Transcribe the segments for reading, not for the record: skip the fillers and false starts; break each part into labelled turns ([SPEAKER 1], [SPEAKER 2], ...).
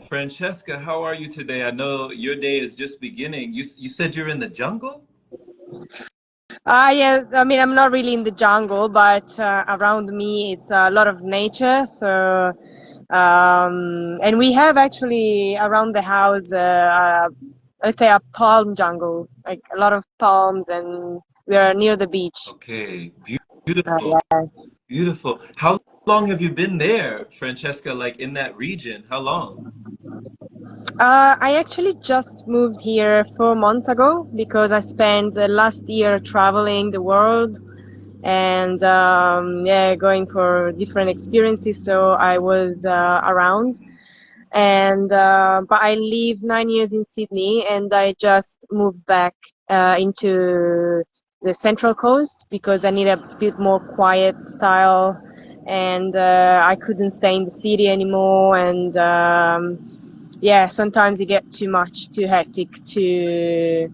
[SPEAKER 1] Francesca, how are you today? I know your day is just beginning. You said you're in the jungle?
[SPEAKER 2] Yeah, I mean, I'm not really in the jungle, but around me it's a lot of nature. So, and we have actually around the house, let's say a palm jungle, like a lot of palms, and we are near the beach.
[SPEAKER 1] Okay, beautiful,
[SPEAKER 2] Yeah.
[SPEAKER 1] beautiful. How long have you been there, Francesca, like in that region? How long?
[SPEAKER 2] I actually just moved here 4 months ago because I spent the last year traveling the world and yeah, going for different experiences. So I was around, and but I live 9 years in Sydney, and I just moved back into the Central Coast because I need a bit more quiet style, and I couldn't stay in the city anymore, and yeah, sometimes it get too hectic, too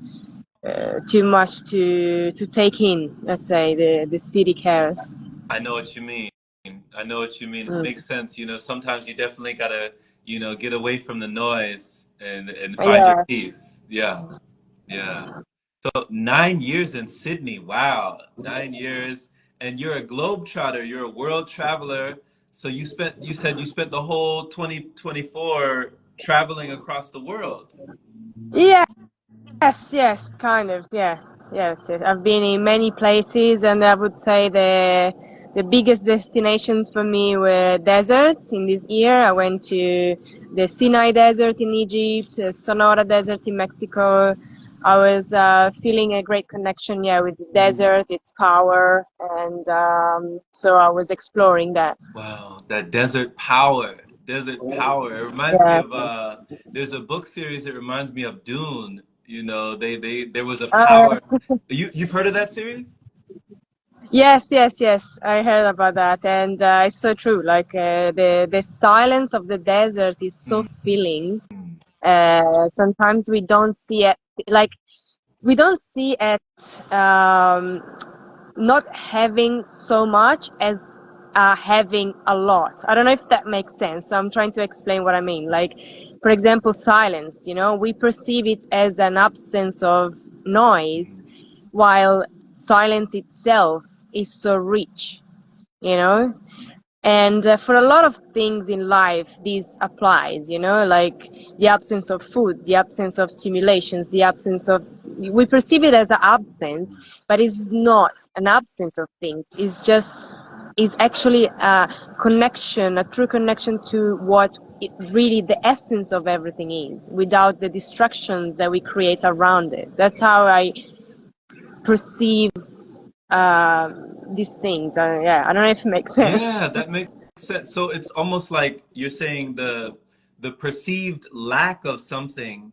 [SPEAKER 2] much to take in. Let's say the city chaos.
[SPEAKER 1] I know what you mean. I know what you mean. It
[SPEAKER 2] Mm.
[SPEAKER 1] makes sense. Sometimes you definitely gotta, get away from the noise and find your
[SPEAKER 2] Yeah.
[SPEAKER 1] peace. Yeah, yeah. So 9 years in Sydney. Wow, 9 years. And you're a globetrotter. You're a world traveler. So you said you spent the whole 2024 traveling across the world.
[SPEAKER 2] Yes, yes, kind of. Yes. I've been in many places, and I would say the biggest destinations for me were deserts in this year. I went to the Sinai Desert in Egypt, Sonora Desert in Mexico. I was feeling a great connection, yeah, with the desert, its power, and so I was exploring that.
[SPEAKER 1] Wow, that desert power. Desert power. It reminds me
[SPEAKER 2] Yeah.
[SPEAKER 1] of there's a book series that reminds me of Dune. They there was a
[SPEAKER 2] Uh,
[SPEAKER 1] power. You've heard of that series?
[SPEAKER 2] yes. I heard about that, and it's so true. Like the silence of the desert is so
[SPEAKER 1] Mm.
[SPEAKER 2] filling. Sometimes we don't see it, like we don't see it not having so much as having a lot. I don't know if that makes sense. So I'm trying to explain what I mean. Like, for example, silence. You know, we perceive it as an absence of noise, while silence itself is so rich. You know, and for a lot of things in life, this applies, like the absence of food, the absence of stimulations, the absence of, we perceive it as an absence, but it's not an absence of things. It's actually a connection, a true connection to what really the essence of everything is, without the distractions that we create around it. That's how I perceive uh, these things. Yeah, I don't know if it makes sense.
[SPEAKER 1] Yeah, that makes sense. So it's almost like you're saying the perceived lack of something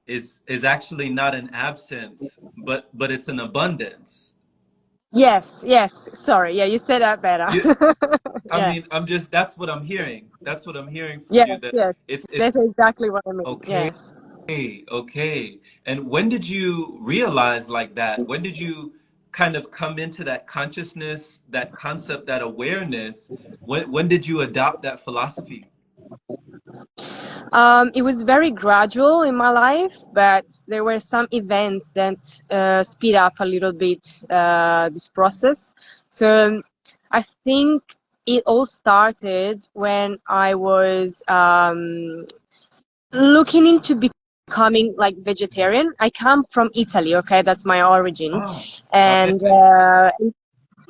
[SPEAKER 1] is actually not an absence, but it's an abundance.
[SPEAKER 2] Yes. Sorry. Yeah, you said that better.
[SPEAKER 1] You, I
[SPEAKER 2] Yeah.
[SPEAKER 1] mean, that's what I'm hearing. That's what I'm hearing from
[SPEAKER 2] Yes,
[SPEAKER 1] you, that
[SPEAKER 2] yes.
[SPEAKER 1] it's
[SPEAKER 2] That's exactly what I mean.
[SPEAKER 1] okay,
[SPEAKER 2] Yes.
[SPEAKER 1] okay. And when did you realize like that? When did you kind of come into that consciousness, that concept, that awareness? When did you adopt that philosophy?
[SPEAKER 2] It was very gradual in my life, but there were some events that speed up a little bit this process. So I think it all started when I was looking into becoming like vegetarian. I come from Italy, okay, that's my origin,
[SPEAKER 1] Oh,
[SPEAKER 2] and
[SPEAKER 1] okay.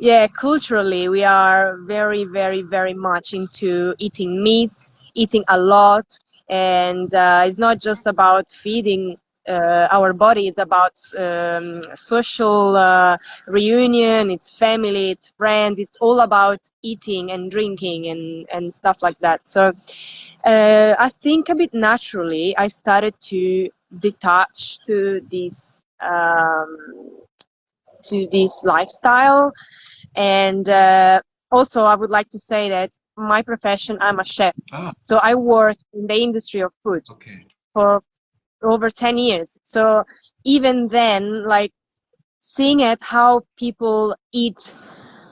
[SPEAKER 2] yeah, culturally we are very, very, very much into eating meats, eating a lot, and it's not just about feeding our body. It's about social reunion. It's family. It's friends. It's all about eating and drinking and stuff like that. So I think a bit naturally I started to detach to this lifestyle. And also, I would like to say that my profession, I'm a chef.
[SPEAKER 1] Ah,
[SPEAKER 2] So I work in the industry of food
[SPEAKER 1] okay.
[SPEAKER 2] for over 10 years. So even then, like seeing at how people eat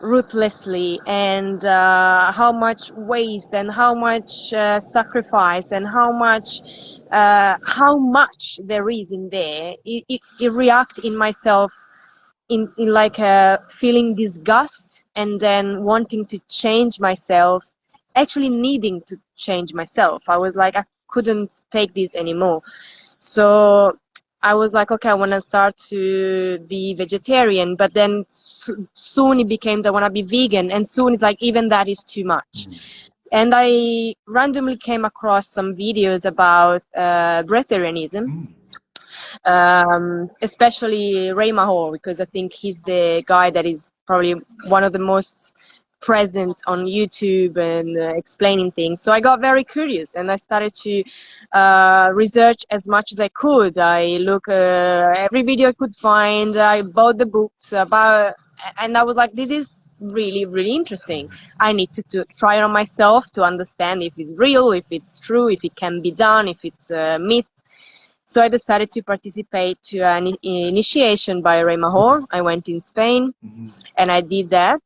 [SPEAKER 2] ruthlessly, and how much waste and how much sacrifice and how much there is in there, it react in myself in like a feeling disgust, and then wanting to change myself, actually needing to change myself. I was like, I couldn't take this anymore. So I was like, okay, I want to start to be vegetarian, but then soon it became, I want to be vegan, and soon it's like, even that is too much. And I randomly came across some videos about breatharianism, especially Ray Mahor, because I think he's the guy that is probably one of the most present on YouTube and explaining things. So I got very curious, and I started to research as much as I could. I look every video I could find. I bought the books about, and I was like, this is really, really interesting. I need to try it on myself to understand if it's real, if it's true, if it can be done, if it's a myth. So I decided to participate to an initiation by Ray Mahor. I went in Spain, and I did that.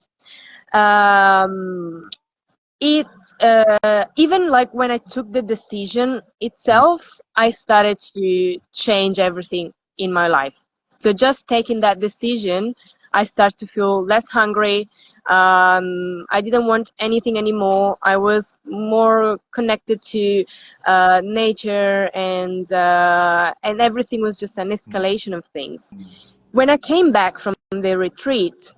[SPEAKER 2] Even like when I took the decision itself, I started to change everything in my life. So just taking that decision, I started to feel less hungry. I didn't want anything anymore. I was more connected to nature, and everything was just an escalation of things. When I came back from the retreat,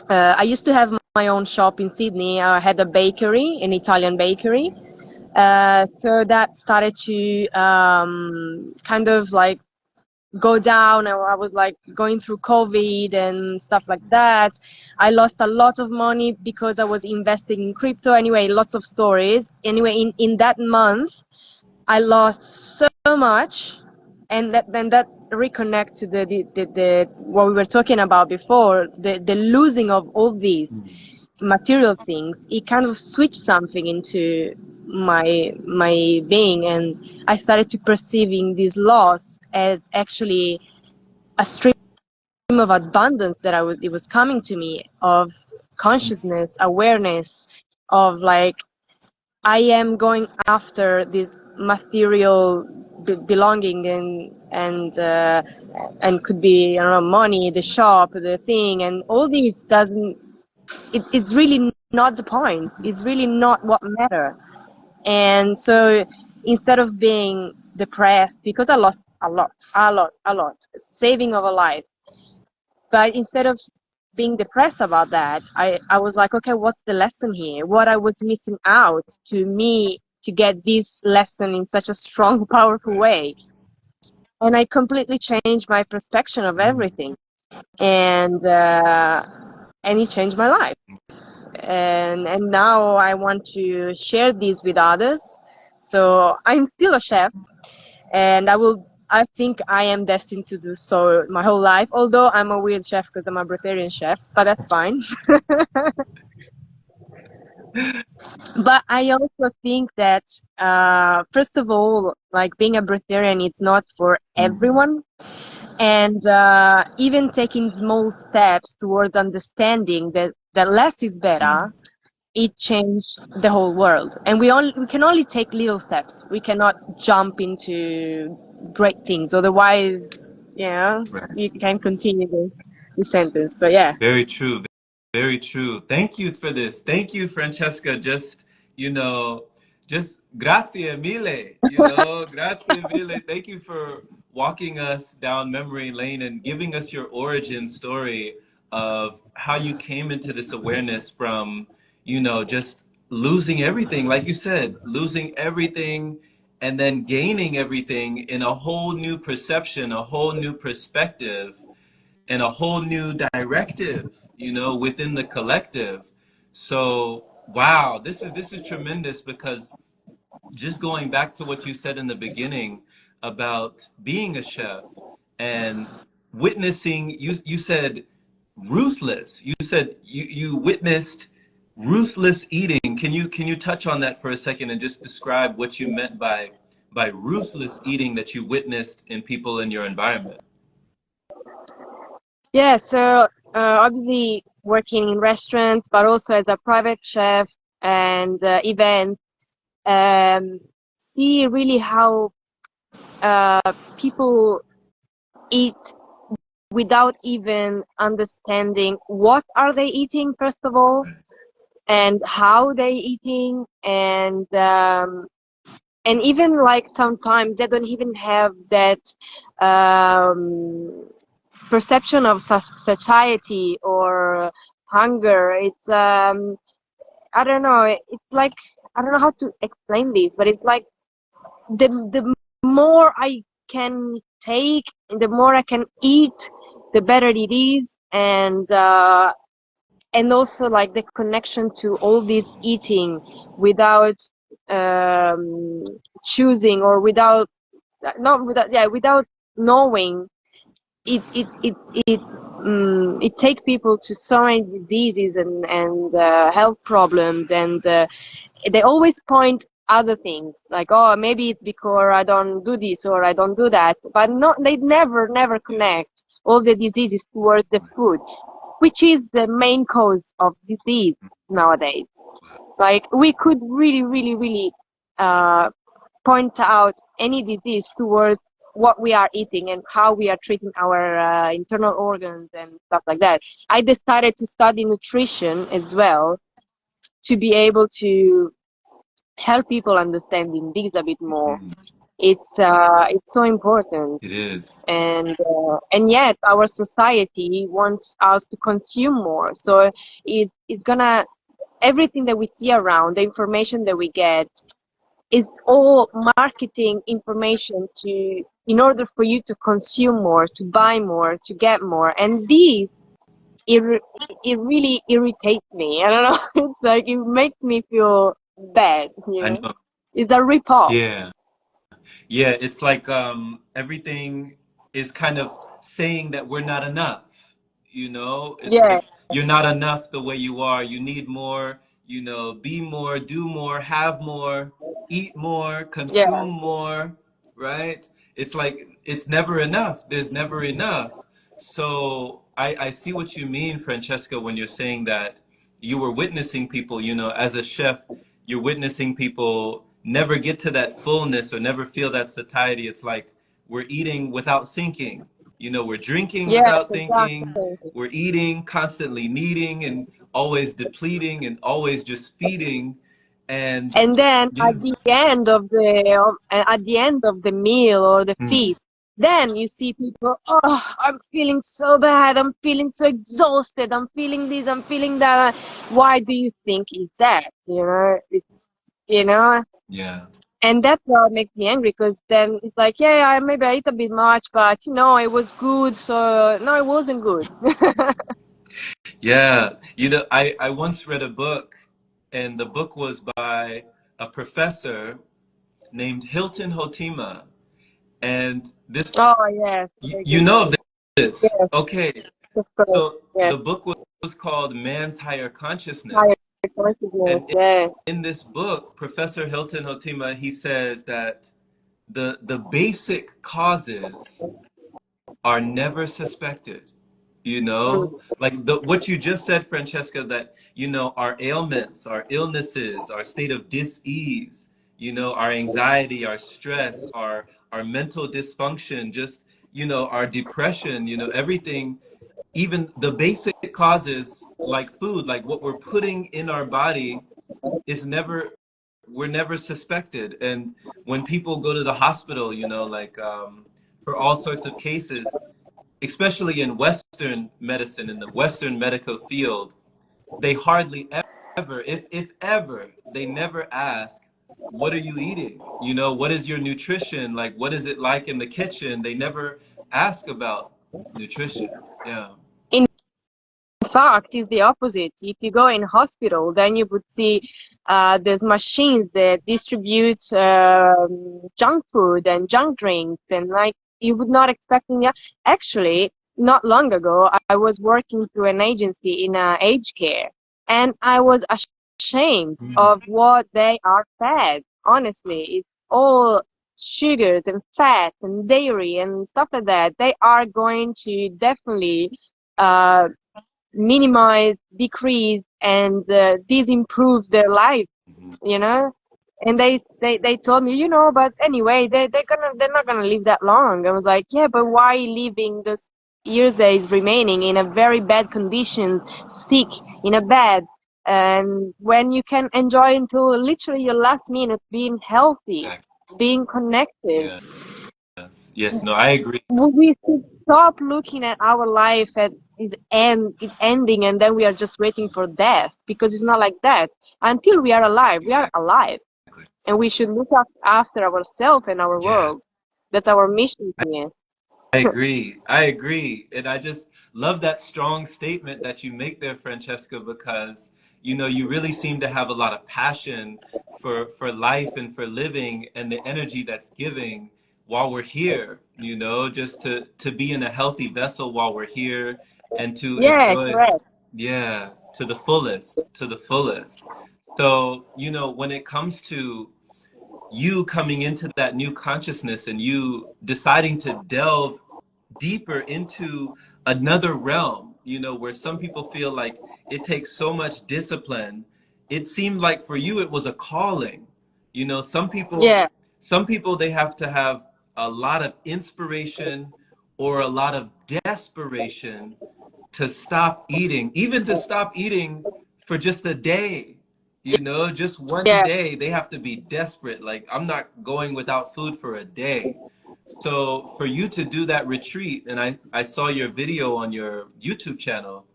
[SPEAKER 2] I used to have my own shop in Sydney. I had a bakery, an Italian bakery. So that started to kind of like go down. I was like going through COVID and stuff like that. I lost a lot of money because I was investing in crypto. Anyway, lots of stories. Anyway, in that month, I lost so much, and that reconnect to the what we were talking about before, the losing of all these material things. It kind of switched something into my being, and I started to perceiving this loss as actually a stream of abundance that it was coming to me, of consciousness, awareness, of like, I am going after this material belonging, and could be, I don't know, money, the shop, the thing, and all these doesn't. It's really not the point. It's really not what matter. And so instead of being depressed because I lost a lot, saving of a life, but instead of being depressed about that, I was like, okay, what's the lesson here? What I was missing out to me to get this lesson in such a strong, powerful way. And I completely changed my perception of everything. And it changed my life. And now I want to share this with others. So I'm still a chef, and I think I am destined to do so my whole life, although I'm a weird chef because I'm a Breatharian chef, but that's fine. But I also think that, first of all, like being a Breatharian, it's not for everyone. And even taking small steps towards understanding that less is better, it changed the whole world. And we can only take little steps. We cannot jump into great things. Otherwise, you can continue the sentence. But yeah.
[SPEAKER 1] Very true. Very true. Thank you for this. Thank you, Francesca. Just, just grazie mille, grazie mille. Thank you for walking us down memory lane and giving us your origin story of how you came into this awareness from, just losing everything. Like you said, losing everything and then gaining everything in a whole new perception, a whole new perspective, and a whole new directive, within the collective. So, wow, this is tremendous, because just going back to what you said in the beginning about being a chef and witnessing, you said ruthless. You said you witnessed ruthless eating. Can you touch on that for a second and just describe what you meant by ruthless eating that you witnessed in people in your environment?
[SPEAKER 2] Yeah, so obviously working in restaurants, but also as a private chef and events, see really how people eat without even understanding what are they eating, first of all, and how they eating, and even like sometimes they don't even have that perception of satiety or hunger. It's I don't know. It's like, I don't know how to explain this, but it's like the more I can take, the more I can eat, the better it is, and also like the connection to all this eating without choosing, or without, not without, yeah, without knowing. It take people to so many diseases and health problems, and they always point other things like, oh, maybe it's because I don't do this or I don't do that, but not, they never
[SPEAKER 1] Yeah.
[SPEAKER 2] connect all the diseases towards the food, which is the main cause of disease nowadays.
[SPEAKER 1] Wow.
[SPEAKER 2] Like, we could really uh, point out any disease towards what we are eating and how we are treating our internal organs and stuff like that. I decided to study nutrition as well, to be able to help people understanding this a bit more.
[SPEAKER 1] Mhm.
[SPEAKER 2] It's so important,
[SPEAKER 1] It is.
[SPEAKER 2] and yet our society wants us to consume more. So it's gonna, everything that we see around, the information that we get, is all marketing information to, in order for you to consume more, to buy more, to get more. And this, it, it really irritates me. I don't know. It's like, it makes me feel bad, you
[SPEAKER 1] I
[SPEAKER 2] know?
[SPEAKER 1] know.
[SPEAKER 2] It's a rip-off.
[SPEAKER 1] Yeah. Yeah, it's like everything is kind of saying that we're not enough. It's
[SPEAKER 2] Yeah,
[SPEAKER 1] like you're not enough the way you are. You need more, be more, do more, have more, eat more,
[SPEAKER 2] yeah.
[SPEAKER 1] consume more, right? It's like it's never enough. There's never enough. So I see what you mean, Francesca, when you're saying that you were witnessing people, as a chef, you're witnessing people never get to that fullness or never feel that satiety. It's like we're eating without thinking. We're drinking
[SPEAKER 2] Yes,
[SPEAKER 1] without thinking.
[SPEAKER 2] exactly.
[SPEAKER 1] We're eating, constantly needing, and always depleting and always just feeding. And
[SPEAKER 2] And then
[SPEAKER 1] yeah.
[SPEAKER 2] at the end of the meal or the
[SPEAKER 1] Mm,
[SPEAKER 2] feast, then you see people, oh, I'm feeling so bad, I'm feeling so exhausted, I'm feeling this, I'm feeling that. Why do you think is that? It's, you know,
[SPEAKER 1] yeah.
[SPEAKER 2] and that's what makes me angry, because then it's like, yeah, maybe I ate a bit much, but it was good, so no, it wasn't good.
[SPEAKER 1] Yeah. I once read a book, and the book was by a professor named Hilton Hotima. And this,
[SPEAKER 2] Oh, yes, very
[SPEAKER 1] you
[SPEAKER 2] good
[SPEAKER 1] know of
[SPEAKER 2] book.
[SPEAKER 1] this.
[SPEAKER 2] Yes,
[SPEAKER 1] Okay.
[SPEAKER 2] of course,
[SPEAKER 1] So
[SPEAKER 2] yes.
[SPEAKER 1] the book was called Man's Higher Consciousness.
[SPEAKER 2] Higher consciousness,
[SPEAKER 1] And
[SPEAKER 2] yeah.
[SPEAKER 1] in this book, Professor Hilton Hotima, he says that the basic causes are never suspected. Like what you just said, Francesca, that our ailments, our illnesses, our state of dis-ease, our anxiety, our stress, our mental dysfunction, just our depression, everything, even the basic causes like food, like what we're putting in our body, is never we're never suspected. And when people go to the hospital, like for all sorts of cases, especially in Western medicine, in the Western medical field, they hardly ever, if ever, they never ask, what are you eating? What is your nutrition? Like, what is it like in the kitchen? They never ask about nutrition. Yeah.
[SPEAKER 2] In fact, it's the opposite. If you go in hospital, then you would see there's machines that distribute junk food and junk drinks, and like, you would not expecting that. Actually, not long ago, I was working through an agency in aged care, and I was ashamed
[SPEAKER 1] Mm.
[SPEAKER 2] of what they are fed. Honestly, it's all sugars and fats and dairy and stuff like that. They are going to definitely minimize, decrease, and this improve their life, you know. And they told me, but anyway, they're not gonna live that long. I was like, yeah, but why living those years that is remaining in a very bad condition, sick, in a bed, and when you can enjoy until literally your last minute, being healthy, being connected.
[SPEAKER 1] Yes, no, I agree.
[SPEAKER 2] We should stop looking at our life as it's ending, and then we are just waiting for death, because it's not like that. Until we are alive, we are alive, and we should look after ourselves and our world. That's our mission here.
[SPEAKER 1] I agree. I agree. And I just love that strong statement that you make there, Francesca, because you really seem to have a lot of passion for life and for living and the energy that's giving while we're here, just to be in a healthy vessel while we're here and to
[SPEAKER 2] Yeah,
[SPEAKER 1] enjoy,
[SPEAKER 2] correct.
[SPEAKER 1] yeah, to the fullest, to the fullest. So, when it comes to you coming into that new consciousness and you deciding to delve deeper into another realm, where some people feel like it takes so much discipline. It seemed like for you it was a calling. Some people
[SPEAKER 2] Yeah,
[SPEAKER 1] they have to have a lot of inspiration or a lot of desperation to stop eating, even to stop eating for just a day. Just one
[SPEAKER 2] yeah.
[SPEAKER 1] day, they have to be desperate. Like, I'm not going without food for a day. So for you to do that retreat, and I saw your video on your YouTube channel,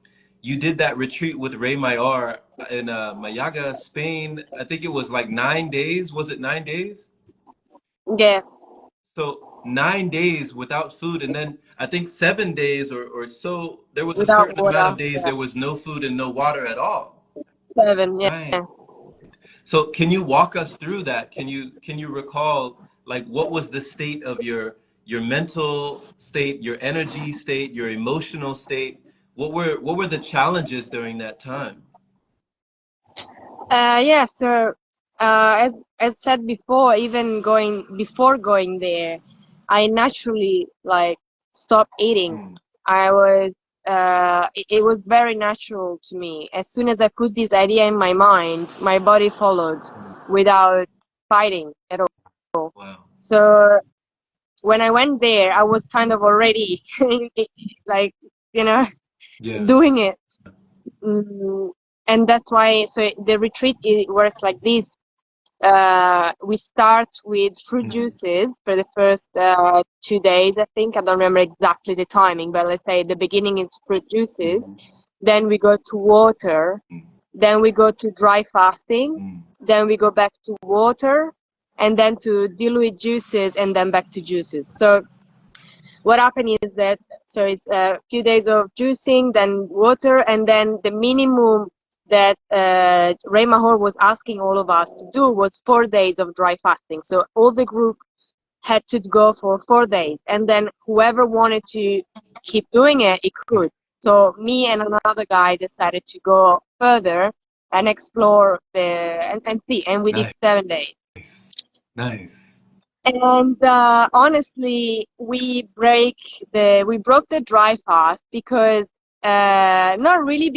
[SPEAKER 1] you did that retreat with Ray Mayar in Mayaga, Spain. I think it was like 9 days. Was it 9 days?
[SPEAKER 2] Yeah,
[SPEAKER 1] So 9 days without food, and then I think 7 days or so, there was a
[SPEAKER 2] without
[SPEAKER 1] certain amount
[SPEAKER 2] water.
[SPEAKER 1] of days
[SPEAKER 2] Yeah,
[SPEAKER 1] there was no food and no water at all.
[SPEAKER 2] 7. Yeah.
[SPEAKER 1] Right. So can you walk us through that? Can you recall, like, what was the state of your mental state, your energy state, your emotional state? What were the challenges during that time?
[SPEAKER 2] Yeah. So, as said before, even before going there, I naturally like stopped eating.
[SPEAKER 1] Mm,
[SPEAKER 2] I was it was very natural to me. As soon as I put this idea in my mind, my body followed
[SPEAKER 1] mm.
[SPEAKER 2] without fighting at all.
[SPEAKER 1] Wow.
[SPEAKER 2] So when I went there, I was kind of already like, you know,
[SPEAKER 1] Yeah.
[SPEAKER 2] doing it. Mm, and that's why, so the retreat, it works like this. We start with fruit
[SPEAKER 1] Mm,
[SPEAKER 2] juices for the first 2 days, I think. I don't remember exactly the timing, but let's say the beginning is fruit juices.
[SPEAKER 1] mm,
[SPEAKER 2] Then we go to water.
[SPEAKER 1] mm,
[SPEAKER 2] Then we go to dry fasting.
[SPEAKER 1] mm.
[SPEAKER 2] Then we go back to water, and then to dilute juices, and then back to juices. So what happened is that, so it's a few days of juicing, then water, and then the minimum that Ray Mahor was asking all of us to do was 4 days of dry fasting. So all the group had to go for 4 days, and then whoever wanted to keep doing it, it could. So me and another guy decided to go further and explore and see, and we did
[SPEAKER 1] Nice.
[SPEAKER 2] 7 days.
[SPEAKER 1] Nice.
[SPEAKER 2] And honestly, we broke the dry fast because not really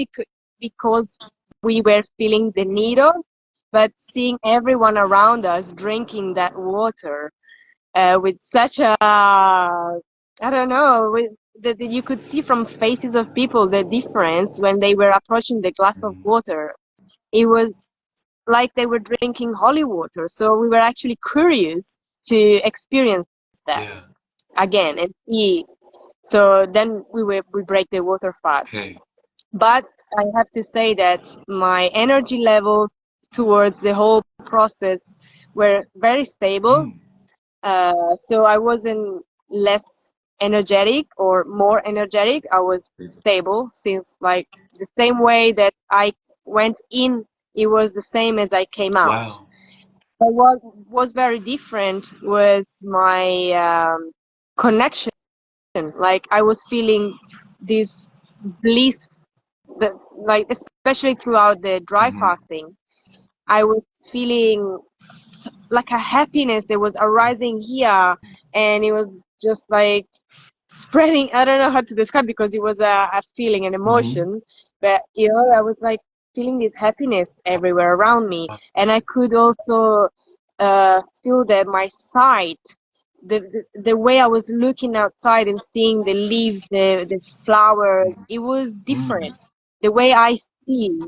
[SPEAKER 2] because we were feeling the need of, but seeing everyone around us drinking that water with such a, I don't know, that you could see from faces of people the difference when they were approaching the glass of
[SPEAKER 1] Mm,
[SPEAKER 2] water. It was like they were drinking holy water. So we were actually curious to experience that
[SPEAKER 1] yeah.
[SPEAKER 2] again and see. So then we break the water fast.
[SPEAKER 1] Okay.
[SPEAKER 2] But I have to say that my energy level towards the whole process were very stable.
[SPEAKER 1] Mm.
[SPEAKER 2] So I wasn't less energetic or more energetic. I was stable, since like the same way that I went in, it was the same as I came out.
[SPEAKER 1] Wow.
[SPEAKER 2] But what was very different was my connection. Like I was feeling this bliss, that, like especially throughout the dry
[SPEAKER 1] Hmm.
[SPEAKER 2] fasting, I was feeling like a happiness that was arising here, and it was just like spreading. I don't know how to describe, because it was a feeling, an
[SPEAKER 1] Hmm.
[SPEAKER 2] emotion, But I was like feeling this happiness everywhere around me, and I could also feel that my sight, the way I was looking outside and seeing the leaves, the flowers, it was different. The way I see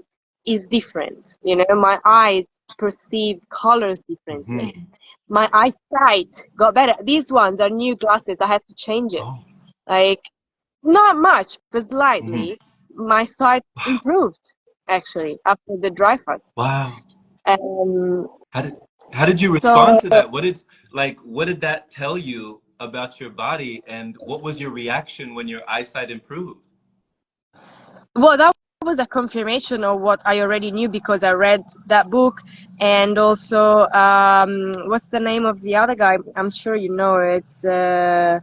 [SPEAKER 2] is different. My eyes perceive colors differently.
[SPEAKER 1] Mm-hmm.
[SPEAKER 2] My eyesight got better. These ones are new glasses. I had to change it.
[SPEAKER 1] Oh.
[SPEAKER 2] Like, not much, but
[SPEAKER 1] Mm-hmm.
[SPEAKER 2] slightly. My sight improved actually after the dry fast.
[SPEAKER 1] Wow.
[SPEAKER 2] Um,
[SPEAKER 1] How did how did you respond
[SPEAKER 2] so
[SPEAKER 1] to that? What did that tell you about your body, and what was your reaction when your eyesight improved?
[SPEAKER 2] well, that was a confirmation of what I already knew because I read that book, and also what's the name of the other guy? I'm sure you know it. The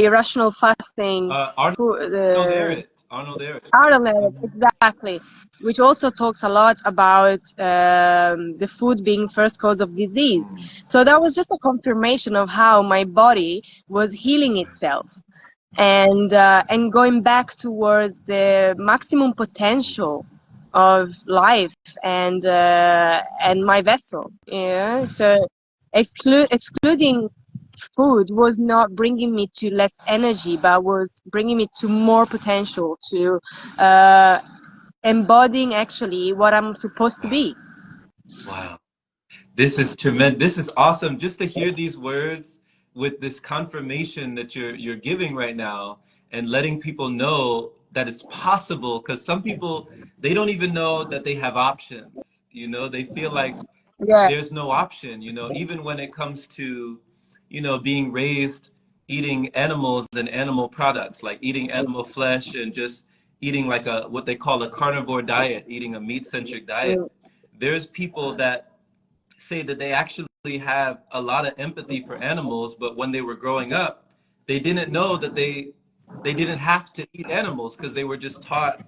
[SPEAKER 2] irrational fasting.
[SPEAKER 1] Arnold
[SPEAKER 2] Who,
[SPEAKER 1] Ehret. Arnold Ehret.
[SPEAKER 2] Ireland,
[SPEAKER 1] Mm-hmm.
[SPEAKER 2] exactly, which also talks a lot about the food being first cause of disease.
[SPEAKER 1] Mm.
[SPEAKER 2] So that was just a confirmation of how my body was healing itself and going back towards the maximum potential of life and my vessel. Yeah, so excluding food was not bringing me to less energy, but was bringing me to more potential, to uh, embodying actually what I'm supposed to
[SPEAKER 1] Wow.
[SPEAKER 2] be.
[SPEAKER 1] Wow. This is tremendous. This is awesome. Just to hear these words with this confirmation that you're giving right now and letting people know that it's possible, because some people, they don't even know that they have options. They feel like
[SPEAKER 2] Yeah,
[SPEAKER 1] there's no option, even when it comes to, being raised eating animals and animal products, like eating animal flesh and just eating like what they call a carnivore diet, eating a meat-centric diet.
[SPEAKER 2] mm,
[SPEAKER 1] There's people that say that they actually have a lot of empathy for animals, but when they were growing up, they didn't know that they didn't have to eat animals because they were just taught,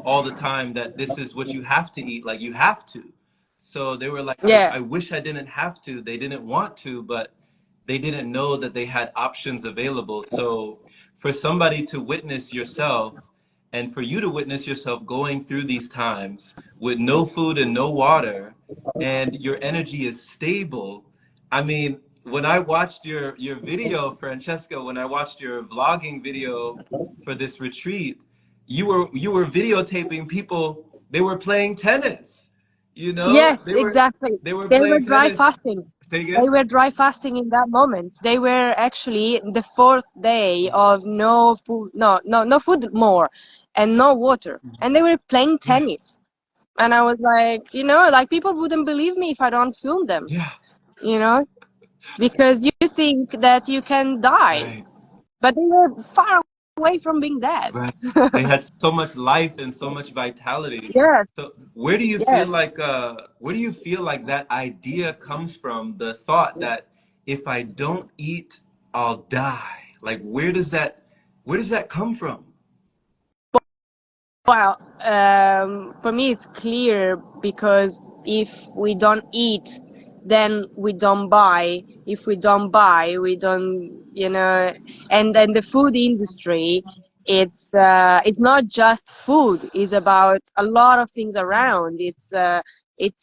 [SPEAKER 1] all the time that this is what you have to eat, like you have to. So they were like,
[SPEAKER 2] yeah,
[SPEAKER 1] I wish I didn't have to. They didn't want to, but they didn't know that they had options available. So for somebody to witness yourself and for you to witness yourself going through these times with no food and no water, and your energy is stable. I mean, when I watched your video, Francesca, when I watched your vlogging video for this retreat, you were videotaping people. They were playing tennis.
[SPEAKER 2] yes,
[SPEAKER 1] They were
[SPEAKER 2] exactly.
[SPEAKER 1] they were
[SPEAKER 2] They were
[SPEAKER 1] playing
[SPEAKER 2] dry
[SPEAKER 1] tennis.
[SPEAKER 2] fasting.
[SPEAKER 1] Say
[SPEAKER 2] They
[SPEAKER 1] again?
[SPEAKER 2] were dry fasting in that moment. They were actually the fourth day of no food, no food more, and no water. And they were playing
[SPEAKER 1] Yeah,
[SPEAKER 2] tennis. And I was like, like people wouldn't believe me if I don't film them,
[SPEAKER 1] yeah,
[SPEAKER 2] you know, because you think that you can die,
[SPEAKER 1] right.
[SPEAKER 2] but they were far away from being dead.
[SPEAKER 1] Right. They had so much life and so much vitality.
[SPEAKER 2] Yes,
[SPEAKER 1] So
[SPEAKER 2] yes.
[SPEAKER 1] where do you feel like that idea comes from, the thought that if I don't eat, I'll die? Like where does that come from?
[SPEAKER 2] Well, for me, it's clear because if we don't eat, then we don't buy. If we don't buy, we don't, and then the food industry, it's not just food. It's about a lot of things around. It's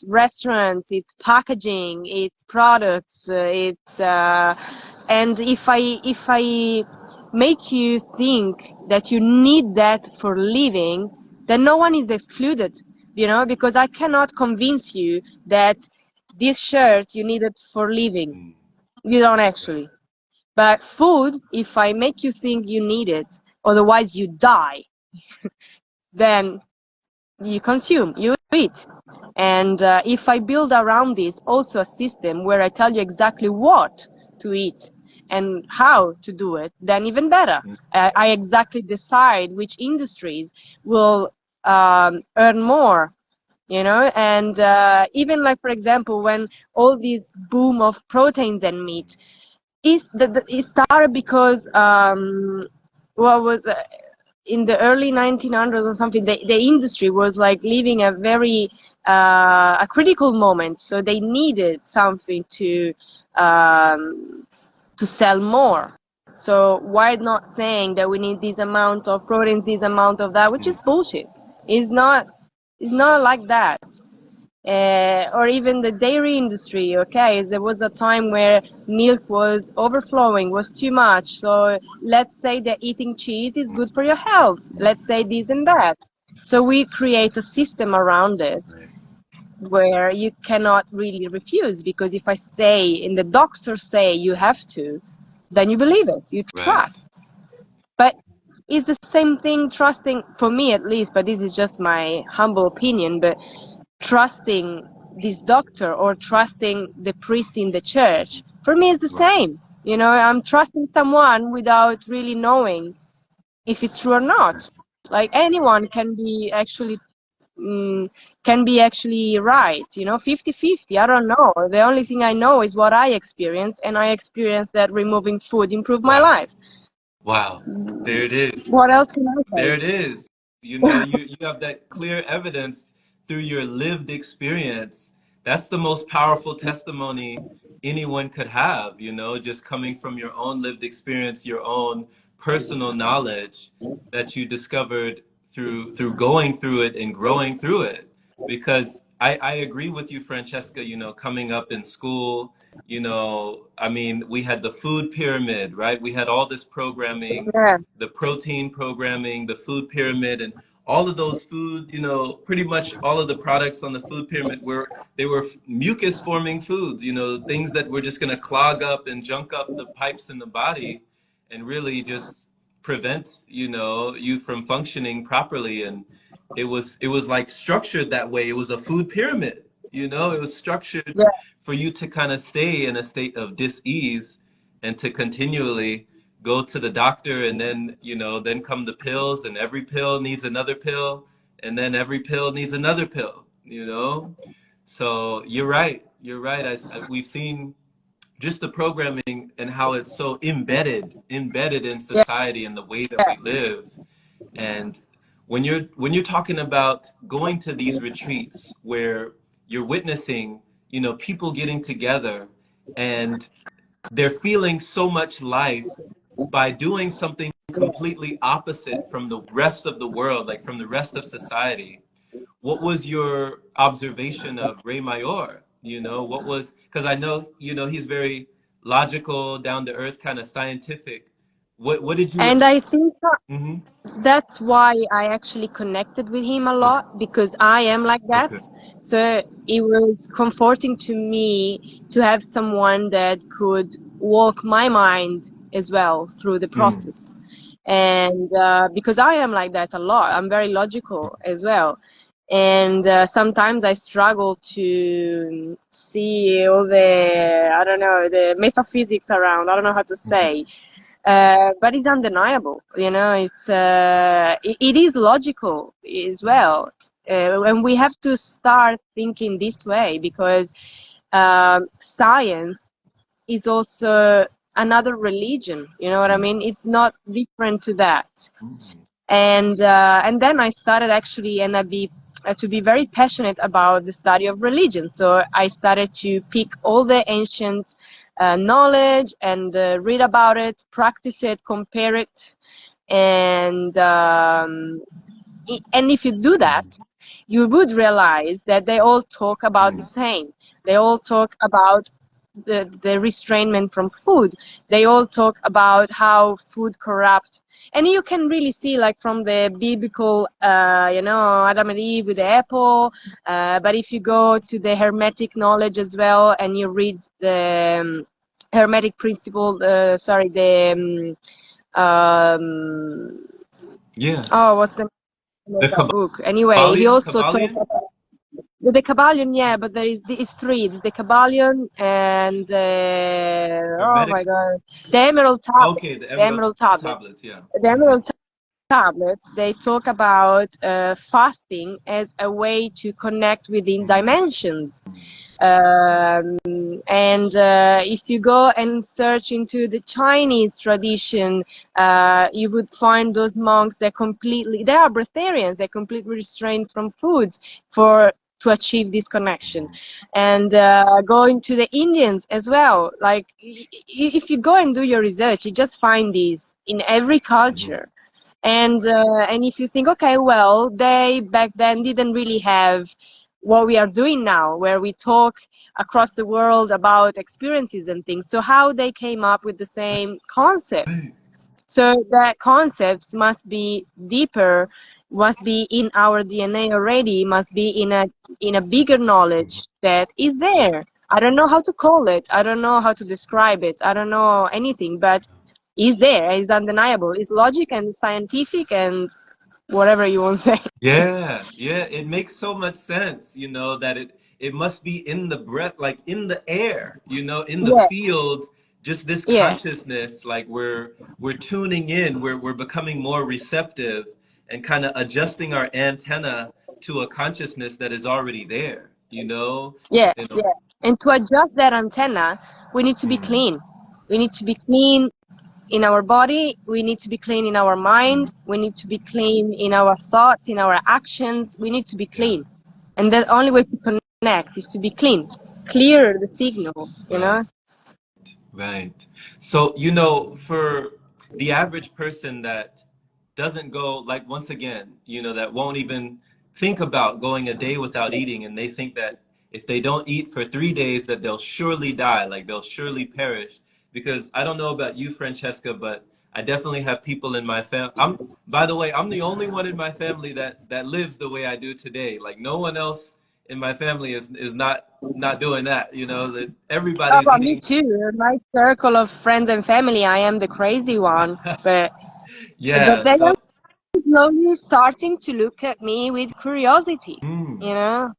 [SPEAKER 2] restaurants, it's packaging, it's products, and if I make you think that you need that for living, then no one is excluded, because I cannot convince you that this shirt you need it for living.
[SPEAKER 1] Mm,
[SPEAKER 2] You don't
[SPEAKER 1] right.
[SPEAKER 2] actually. But food, if I make you think you need it, otherwise you die, then you consume, you eat. And if I build around this also a system where I tell you exactly what to eat and how to do it, then even better.
[SPEAKER 1] Mm,
[SPEAKER 2] I exactly decide which industries will earn more, and even like, for example, when all this boom of proteins and meat it started because what was in the early 1900s or something, the industry was like living a very a critical moment, so they needed something to sell more. So why not saying that we need this amount of proteins, this amount of that, which
[SPEAKER 1] mm,
[SPEAKER 2] is bullshit. It's not like that. Or even the dairy industry. Okay, there was a time where milk was overflowing, was too much. So let's say that eating cheese is good for your health. Let's say this and that. So we create a system around it
[SPEAKER 1] Right.
[SPEAKER 2] where you cannot really refuse, because if I say and the doctors say you have to, then you believe it, you
[SPEAKER 1] Right.
[SPEAKER 2] trust. But it's the same thing trusting, for me at least, but this is just my humble opinion, but trusting this doctor or trusting the priest in the church, for me is the
[SPEAKER 1] Right.
[SPEAKER 2] same. You know, I'm trusting someone without really knowing if it's true or not. Like anyone can be actually right, you know, 50-50. I don't know. The only thing I know is what I experienced, and I experienced that removing food improved my
[SPEAKER 1] Wow.
[SPEAKER 2] life.
[SPEAKER 1] Wow. There it is.
[SPEAKER 2] What else can I
[SPEAKER 1] There
[SPEAKER 2] say?
[SPEAKER 1] it is. You know, you have that clear evidence through your lived experience. That's the most powerful testimony anyone could have, you know, just coming from your own lived experience, your own personal knowledge that you discovered through going through it and growing through it. Because I agree with you, Francesca, you know, coming up in school, you know, I mean, we had the food pyramid, right? We had all this programming,
[SPEAKER 2] Yeah,
[SPEAKER 1] the protein programming, the food pyramid, and all of those food, you know, pretty much all of the products on the food pyramid were mucus forming foods, you know, things that were just going to clog up and junk up the pipes in the body and really just prevent, you know, you from functioning properly. And it was like structured that way. It was a food pyramid, you know, it was structured
[SPEAKER 2] yeah.
[SPEAKER 1] for you to kind of stay in a state of dis-ease and to continually go to the doctor, and then, you know, then come the pills, and every pill needs another pill, and then every pill needs another pill, you know. So you're right, you're right. We've seen just the programming and how it's so embedded in
[SPEAKER 2] Yeah.
[SPEAKER 1] society and the way that we live. And when you're talking about going to these retreats where you're witnessing, you know, people getting together and they're feeling so much life by doing something completely opposite from the rest of the world, like from the rest of society. What was your observation of Ray Mayor? You know, what was, because I know, you know, he's very logical, down to earth, kind of scientific. What did you?
[SPEAKER 2] And I think
[SPEAKER 1] Hmm.
[SPEAKER 2] that's why I actually connected with him a
[SPEAKER 1] Okay.
[SPEAKER 2] lot, because I am like that.
[SPEAKER 1] Okay.
[SPEAKER 2] So it was comforting to me to have someone that could walk my mind as well through the
[SPEAKER 1] Mm.
[SPEAKER 2] process. And because I am like that a lot, I'm very logical as well. And sometimes I struggle to see all the, I don't know, the metaphysics around. I don't know how to
[SPEAKER 1] Mhm.
[SPEAKER 2] say. But it's undeniable, you know. It is logical as well, and we have to start thinking this way, because science is also another religion. You know what I
[SPEAKER 1] Right.
[SPEAKER 2] mean? It's not different to that.
[SPEAKER 1] Mm.
[SPEAKER 2] And then I started actually, and to be very passionate about the study of religion. So I started to pick all the ancient knowledge and read about it, practice it, compare it, and and if you do that, you would realize that they all talk about the
[SPEAKER 1] Mm.
[SPEAKER 2] same. They all talk about the restrainment from food. They all talk about how food corrupt. And you can really see, like, from the biblical, you know, Adam and Eve with the apple. But if you go to the Hermetic knowledge as well, and you read the Hermetic principle, sorry, the,
[SPEAKER 1] Yeah.
[SPEAKER 2] oh, what's the name of
[SPEAKER 1] The
[SPEAKER 2] that book? Anyway, he also talked
[SPEAKER 1] Kabbalion?
[SPEAKER 2] about the Kabbalion, yeah, but it's three. It's the Kabbalion and oh
[SPEAKER 1] Hermetic?
[SPEAKER 2] my God, the Emerald Tablet.
[SPEAKER 1] Okay, the
[SPEAKER 2] The
[SPEAKER 1] Emerald
[SPEAKER 2] Emerald Tablet.
[SPEAKER 1] tablets, yeah.
[SPEAKER 2] The
[SPEAKER 1] Hmm.
[SPEAKER 2] Emerald Tablets. They talk about fasting as a way to connect within dimensions. And if you go and search into the Chinese tradition, you would find those monks that they are breatharians. They're completely restrained from food to achieve this connection. And going to the Indians as well. Like, if you go and do your research, you just find these in every
[SPEAKER 1] Hmm.
[SPEAKER 2] culture. And if you think, okay, well, they back then didn't really have what we are doing now, where we talk across the world about experiences and things. So how they came up with the same concepts?
[SPEAKER 1] Right.
[SPEAKER 2] So that concepts must be deeper, must be in our DNA already, must be in a bigger knowledge that is
[SPEAKER 1] Right.
[SPEAKER 2] there. I don't know how to call it. I don't know how to describe it. I don't know anything, but is there. It's undeniable. It's logic and scientific and whatever you want to say.
[SPEAKER 1] Yeah, yeah, it makes so much sense, that it must be in the breath, like in the air, in the
[SPEAKER 2] Yeah,
[SPEAKER 1] field, just this
[SPEAKER 2] yeah,
[SPEAKER 1] consciousness, like we're tuning in, we're becoming more receptive and kind of adjusting our antenna to a consciousness that is already there,
[SPEAKER 2] yeah,
[SPEAKER 1] you know.
[SPEAKER 2] yeah. And to adjust that antenna, we need to be
[SPEAKER 1] Mm,
[SPEAKER 2] clean. We need to be clean in our body, we need to be clean in our
[SPEAKER 1] mm,
[SPEAKER 2] mind, we need to be clean in our thoughts, in our actions, we need to be
[SPEAKER 1] yeah,
[SPEAKER 2] clean. And the only way to connect is to be clean. Clear the signal, you
[SPEAKER 1] right.
[SPEAKER 2] know?
[SPEAKER 1] Right. So, for the average person that doesn't go, like, once again, that won't even think about going a day without eating, and they think that if they don't eat for 3 days, that they'll surely die, like they'll surely perish. Because I don't know about you, Francesca, but I definitely have people in my family. By the way, I'm the only one in my family that lives the way I do today. Like, no one else in my family is not doing that, that
[SPEAKER 2] Oh,
[SPEAKER 1] everybody's
[SPEAKER 2] well, me
[SPEAKER 1] eating.
[SPEAKER 2] too. In my circle of friends and family, I am the crazy one. But
[SPEAKER 1] Yeah,
[SPEAKER 2] they
[SPEAKER 1] so
[SPEAKER 2] are slowly starting to look at me with curiosity,
[SPEAKER 1] mm,
[SPEAKER 2] you know?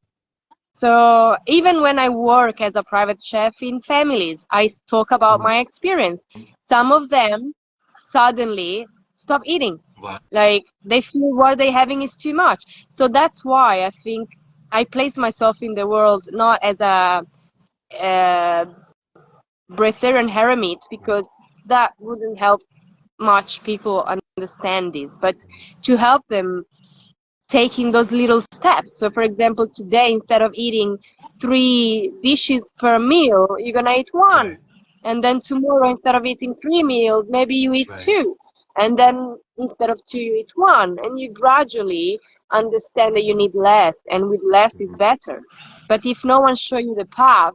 [SPEAKER 2] So even when I work as a private chef in families, I talk about
[SPEAKER 1] mm,
[SPEAKER 2] my experience. Some of them suddenly stop eating.
[SPEAKER 1] wow,
[SPEAKER 2] Like they feel what they're having is too much. So that's why I think I place myself in the world not as a Breatharian hermit, because that wouldn't help much people understand this, but to help them taking those little steps. So, for example, today, instead of eating 3 dishes per meal, you're gonna eat one.
[SPEAKER 1] right,
[SPEAKER 2] And then tomorrow, instead of eating 3 meals, maybe you eat
[SPEAKER 1] right,
[SPEAKER 2] two. And then instead of two, you eat one. And you gradually understand that you need less, and with less is
[SPEAKER 1] mhm,
[SPEAKER 2] better. But if no one show you the path,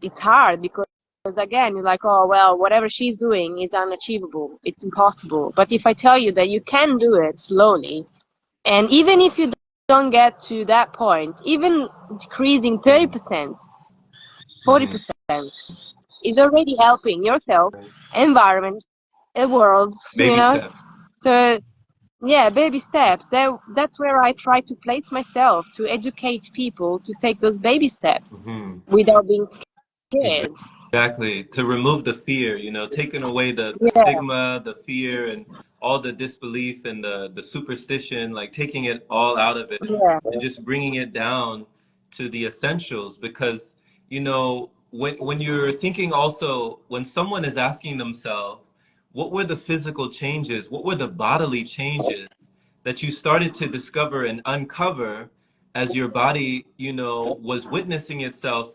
[SPEAKER 2] it's hard, because again, you're like, oh, well, whatever she's doing is unachievable. It's impossible. But if I tell you that you can do it slowly, and even if you don't get to that point, even decreasing
[SPEAKER 1] mm,
[SPEAKER 2] 30%,
[SPEAKER 1] mhm,
[SPEAKER 2] 40% is already helping yourself,
[SPEAKER 1] right.
[SPEAKER 2] environment, the world, you
[SPEAKER 1] Baby
[SPEAKER 2] know?
[SPEAKER 1] step.
[SPEAKER 2] So, yeah, baby steps. That's where I try to place myself, to educate people to take those baby steps
[SPEAKER 1] Hmm.
[SPEAKER 2] without being scared.
[SPEAKER 1] Exactly. To remove the fear, taking away the
[SPEAKER 2] Yeah,
[SPEAKER 1] stigma, the fear, and all the disbelief and the superstition, like taking it all out of it
[SPEAKER 2] yeah.
[SPEAKER 1] and just bringing it down to the essentials. Because, when you're thinking also, when someone is asking themselves, what were the physical changes? What were the bodily changes that you started to discover and uncover as your body, was witnessing itself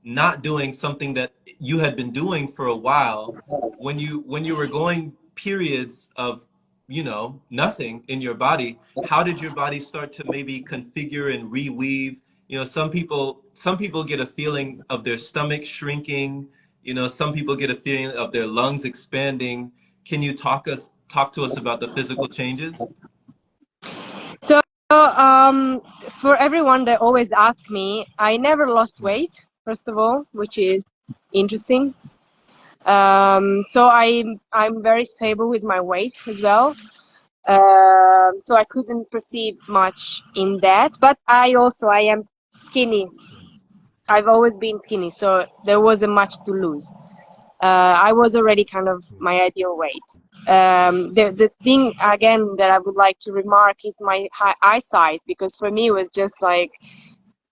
[SPEAKER 1] not doing something that you had been doing for a while, when you were going periods of nothing in your body. How did your body start to maybe configure and reweave? Some people get a feeling of their stomach shrinking. Some people get a feeling of their lungs expanding. Can you talk to us about the physical changes?
[SPEAKER 2] So, um, for everyone that always asks me, I never lost
[SPEAKER 1] Mm,
[SPEAKER 2] weight, first of all, which is interesting. So I'm very stable with my weight as well. So I couldn't perceive much in that, but I am skinny. I've always been skinny, so there wasn't much to lose. I was already kind of my ideal weight. The thing again that I would like to remark is my eyesight, because for me it was just like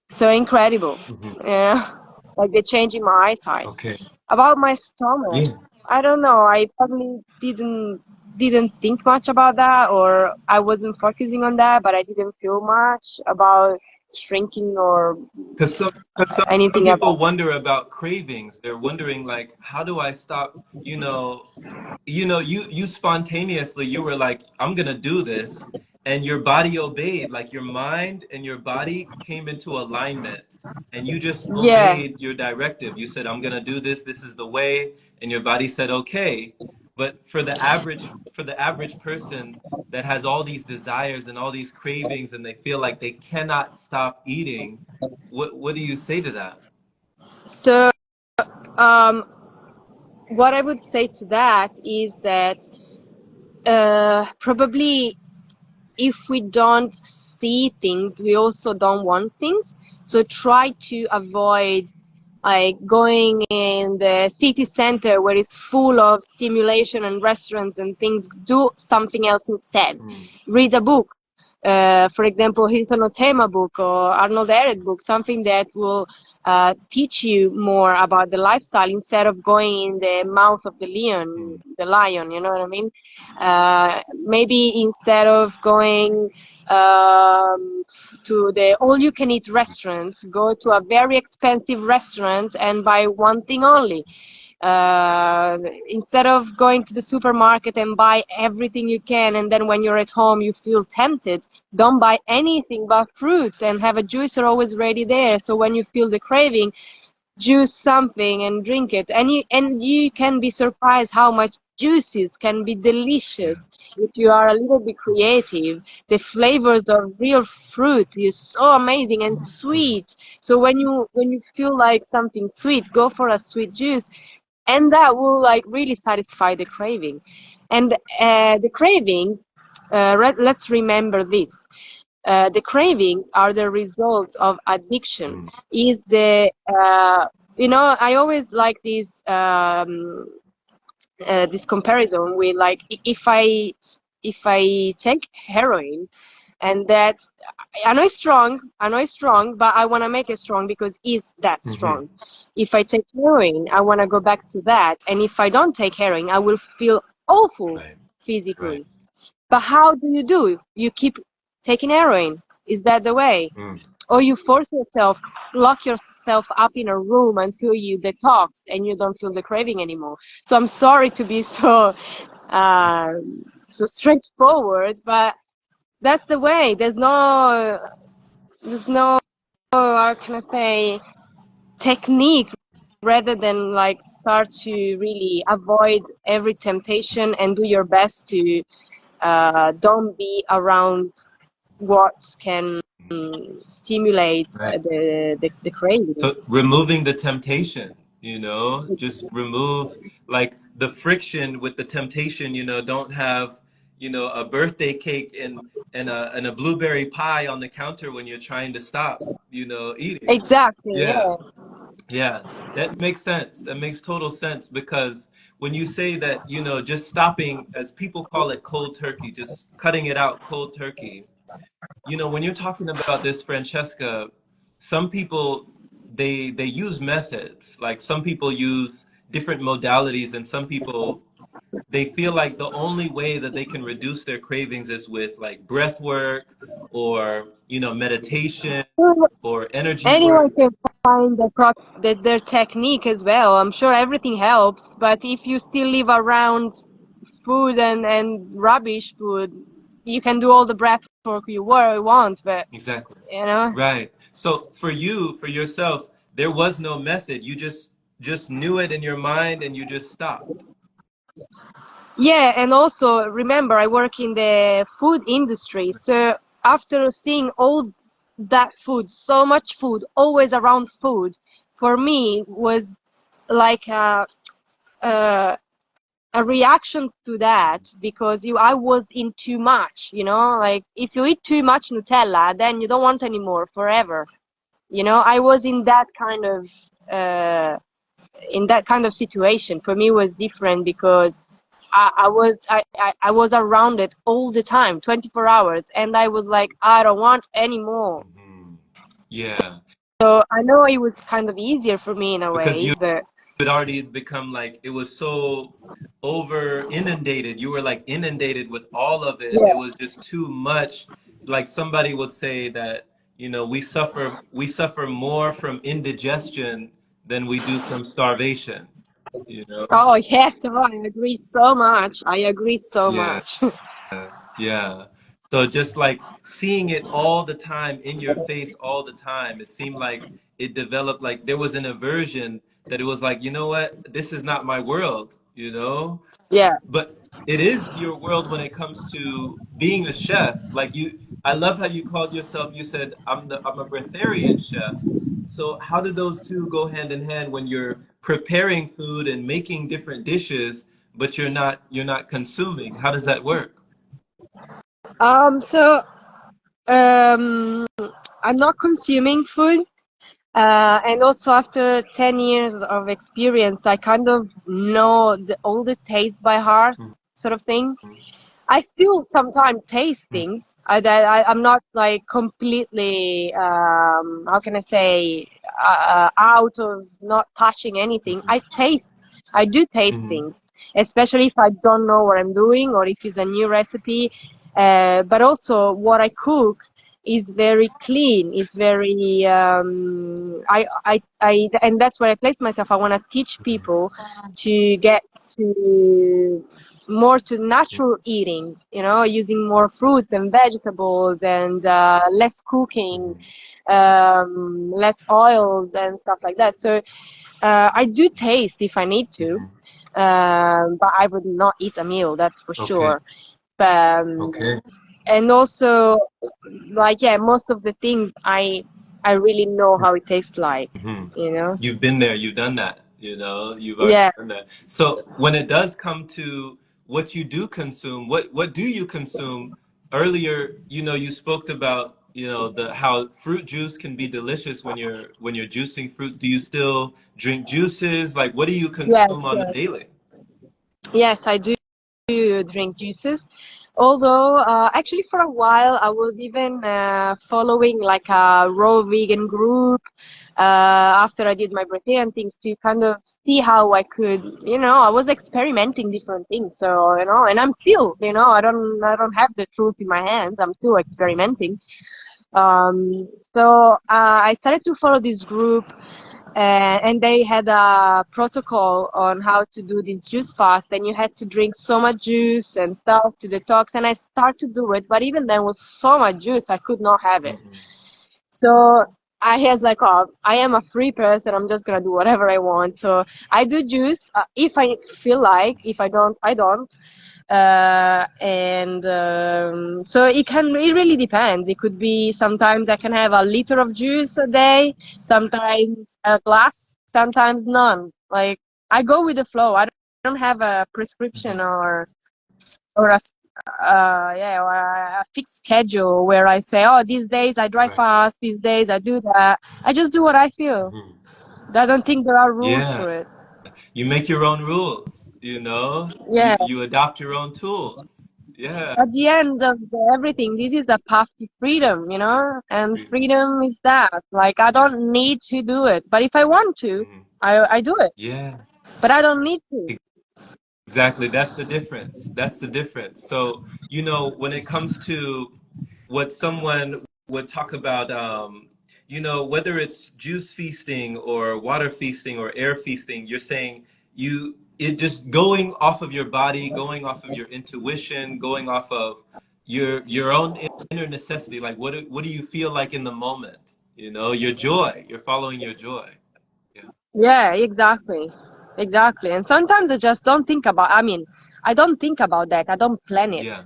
[SPEAKER 2] so incredible.
[SPEAKER 1] mhm.
[SPEAKER 2] Yeah, like the change in my eyesight.
[SPEAKER 1] Okay.
[SPEAKER 2] About my stomach,
[SPEAKER 1] Yeah.
[SPEAKER 2] I don't know. I probably didn't think much about that, or I wasn't focusing on that, but I didn't feel much about shrinking or
[SPEAKER 1] Some
[SPEAKER 2] anything
[SPEAKER 1] people
[SPEAKER 2] about.
[SPEAKER 1] wonder about cravings. They're wondering like, how do I stop? You spontaneously, you were like, I'm gonna do this, and your body obeyed. Like your mind and your body came into alignment, and you just
[SPEAKER 2] Yeah.
[SPEAKER 1] obeyed your directive. You said, I'm gonna do this. This is the way, and your body said, okay. But for the average person that has all these desires and all these cravings, and they feel like they cannot stop eating, what do you say to that?
[SPEAKER 2] So, um, what I would say to that is that probably if we don't see things, we also don't want things. So try to avoid like going in the city center where it's full of stimulation and restaurants and things. Do something else instead.
[SPEAKER 1] Mm,
[SPEAKER 2] Read a book. For example, Hilton Otema book or Arnold Ehret book, something that will teach you more about the lifestyle instead of going in the mouth of
[SPEAKER 1] mm,
[SPEAKER 2] the lion, you know what I mean? Maybe instead of going to the all-you-can-eat restaurants, go to a very expensive restaurant and buy one thing only. Instead of going to the supermarket and buy everything you can, and then when you're at home you feel tempted, don't buy anything but fruits and have a juicer always ready there. So when you feel the craving, juice something and drink it, and you can be surprised how much juices can be
[SPEAKER 1] yeah.
[SPEAKER 2] delicious if you are a little bit creative. The flavors of real fruit is so amazing and
[SPEAKER 1] Mhm.
[SPEAKER 2] sweet. So when you feel like something sweet, go for a sweet juice, and that will like really satisfy the craving. And the cravings, let's remember this, the cravings are the results of addiction.
[SPEAKER 1] Mm,
[SPEAKER 2] Is the I always like this comparison with like if I take heroin, and that I know it's strong, but I want to make it strong because it's that
[SPEAKER 1] mhm.
[SPEAKER 2] strong. If I take heroin, I want to go back to that, and if I don't take heroin, I will feel awful
[SPEAKER 1] Right, right.
[SPEAKER 2] physically. But how do? You keep taking heroin. Is that the way?
[SPEAKER 1] Mm,
[SPEAKER 2] Or you force yourself, lock yourself up in a room until you detox and you don't feel the craving anymore. So I'm sorry to be uh, so straightforward, but that's the way. There's no how can I say, technique, rather than like start to really avoid every temptation and do your best to don't be around what can stimulate
[SPEAKER 1] right.
[SPEAKER 2] the craving.
[SPEAKER 1] So removing the temptation, just remove like the friction with the temptation, don't have, a birthday cake and a blueberry pie on the counter when you're trying to stop, eating.
[SPEAKER 2] Exactly,
[SPEAKER 1] Yeah.
[SPEAKER 2] yeah.
[SPEAKER 1] Yeah, that makes sense. That makes total sense because when you say that, just stopping, as people call it, cold turkey, just cutting it out cold turkey, when you're talking about this, Francesca, some people they use methods. Like some people use different modalities, and some people they feel like the only way that they can reduce their cravings is with like breath work or, meditation or energy
[SPEAKER 2] Anyone
[SPEAKER 1] work.
[SPEAKER 2] can find their technique as well. I'm sure everything helps, but if you still live around food and rubbish food, you can do all the breath work you want, but
[SPEAKER 1] Exactly.
[SPEAKER 2] you know.
[SPEAKER 1] Right. So for you, for yourself, there was no method. You just knew it in your mind and you just stopped.
[SPEAKER 2] Yeah, and also remember, I work in the food industry, so after seeing all that food, so much food, always around food, for me was like a, a reaction to that, because I was in too much, like if you eat too much Nutella, then you don't want any more forever. I was uh, in that kind of situation. For me, it was different because I was around it all the time, 24 hours, and I was like, I don't want any more.
[SPEAKER 1] Hmm. Yeah,
[SPEAKER 2] So I know it was kind of easier for me in a
[SPEAKER 1] because
[SPEAKER 2] way,
[SPEAKER 1] you
[SPEAKER 2] but
[SPEAKER 1] had already become like it was so over inundated. You were like inundated with all of it. It
[SPEAKER 2] yeah,
[SPEAKER 1] was just too much. Like somebody would say that, you know, we suffer more from indigestion than we do from starvation, you know?
[SPEAKER 2] Oh, yes, oh, I agree so much. I agree so
[SPEAKER 1] Yeah,
[SPEAKER 2] much.
[SPEAKER 1] yeah. So just like seeing it all the time in your face all the time, it seemed like it developed like there was an aversion that it was like, you know what? This is not my world, you know?
[SPEAKER 2] Yeah.
[SPEAKER 1] But it is your world when it comes to being a chef. Like you, I love how you called yourself. You said, I'm a breatharian chef." So how do those two go hand in hand when you're preparing food and making different dishes, but you're not consuming? How does that work?
[SPEAKER 2] So um, I'm not consuming food. And also after 10 years of experience, I kind of know all the taste by heart,
[SPEAKER 1] Mhm,
[SPEAKER 2] sort of thing. I still sometimes taste
[SPEAKER 1] mhm,
[SPEAKER 2] things. I'm not like completely, how can I say, out of not touching anything. I do taste
[SPEAKER 1] mhm,
[SPEAKER 2] things, especially if I don't know what I'm doing or if it's a new recipe. But also what I cook is very clean. It's very, and that's where I place myself. I want to teach
[SPEAKER 1] mhm,
[SPEAKER 2] people to get to more to natural eating, using more fruits and vegetables and less cooking,
[SPEAKER 1] mhm,
[SPEAKER 2] less oils and stuff like that. So I do taste if I need to,
[SPEAKER 1] mhm.
[SPEAKER 2] but I would not eat a meal, that's for
[SPEAKER 1] Okay,
[SPEAKER 2] sure. Um,
[SPEAKER 1] okay.
[SPEAKER 2] and also, like, yeah, most of the things I really know how it tastes like,
[SPEAKER 1] Hmm.
[SPEAKER 2] you know?
[SPEAKER 1] You've been there, you've done that, you know, you've already
[SPEAKER 2] Yeah.
[SPEAKER 1] done that. So when it does come to what you do consume, what do you consume? Earlier, you know, you spoke about, you know, the how fruit juice can be delicious when you're juicing fruits. Do you still drink juices? Like what do you
[SPEAKER 2] Yes,
[SPEAKER 1] consume on the
[SPEAKER 2] yes.
[SPEAKER 1] daily?
[SPEAKER 2] Yes, I do drink juices. Although, actually, for a while, I was even following like a raw vegan group after I did my Breatharian things to kind of see how I could, I was experimenting different things. So, and I'm still, I don't have the truth in my hands. I'm still experimenting. So I started to follow this group, and they had a protocol on how to do this juice fast, and you had to drink so much juice and stuff to detox. And I started to do it, but even then was so much juice, I could not have it.
[SPEAKER 1] Hmm.
[SPEAKER 2] So I was like, oh, I am a free person. I'm just gonna do whatever I want. So I do juice if I feel like. If I don't, I don't. And so it really depends. It could be sometimes I can have a liter of juice a day, sometimes a glass, sometimes none. Like I go with the flow. I don't have a prescription
[SPEAKER 1] Hmm.
[SPEAKER 2] or or a fixed schedule where I say, oh, these days I dry
[SPEAKER 1] Right.
[SPEAKER 2] fast, these days I do that. I just do what I feel.
[SPEAKER 1] Hmm.
[SPEAKER 2] I don't think there are rules
[SPEAKER 1] Yeah.
[SPEAKER 2] for it.
[SPEAKER 1] You make your own rules, you know? You
[SPEAKER 2] Yeah.
[SPEAKER 1] you adopt your own tools. Yeah.
[SPEAKER 2] At the end of everything, this is a path to freedom, and freedom is that. Like, I don't need to do it, but if I want to,
[SPEAKER 1] Mhm.
[SPEAKER 2] I do it,
[SPEAKER 1] Yeah.
[SPEAKER 2] but I don't need to.
[SPEAKER 1] Exactly. That's the difference. That's the difference. So, you know, when it comes to what someone would talk about, you know, whether it's juice feasting or water feasting or air feasting, you're saying it just going off of your body, going off of your intuition, going off of your own inner necessity. Like, what do you feel like in the moment? You know, your joy. You're following your joy. Yeah.
[SPEAKER 2] Yeah, exactly. Exactly. And sometimes I just don't think about, I mean, I don't think about that. I don't plan it.
[SPEAKER 1] Yeah.